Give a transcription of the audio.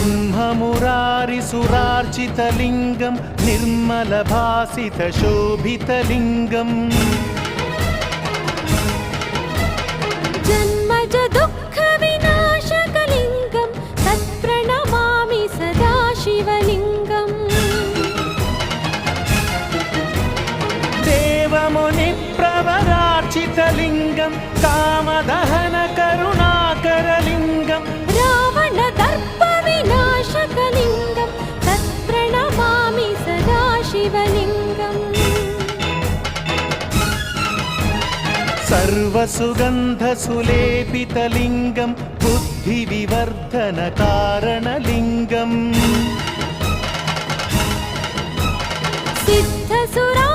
ब्रह्ममुरारिसुरार्चितलिङ्गं निर्मलभासितशोभितलिङ्गम् जन्मज दुःखविनाशकलिङ्गं तत्प्रणमामि सदा शिवलिङ्गम् देवमुनिप्रवरार्चितलिङ्गं कामदहनकरुणाकरलिङ्गम् रावणदर्पविनाशकलिङ्गं तत्प्रणमामि सदा शिवलिङ्गम् सर्वसुगन्धसुलेपितलिङ्गं बुद्धिविवर्धनकारणलिङ्गम् सिद्धसुरा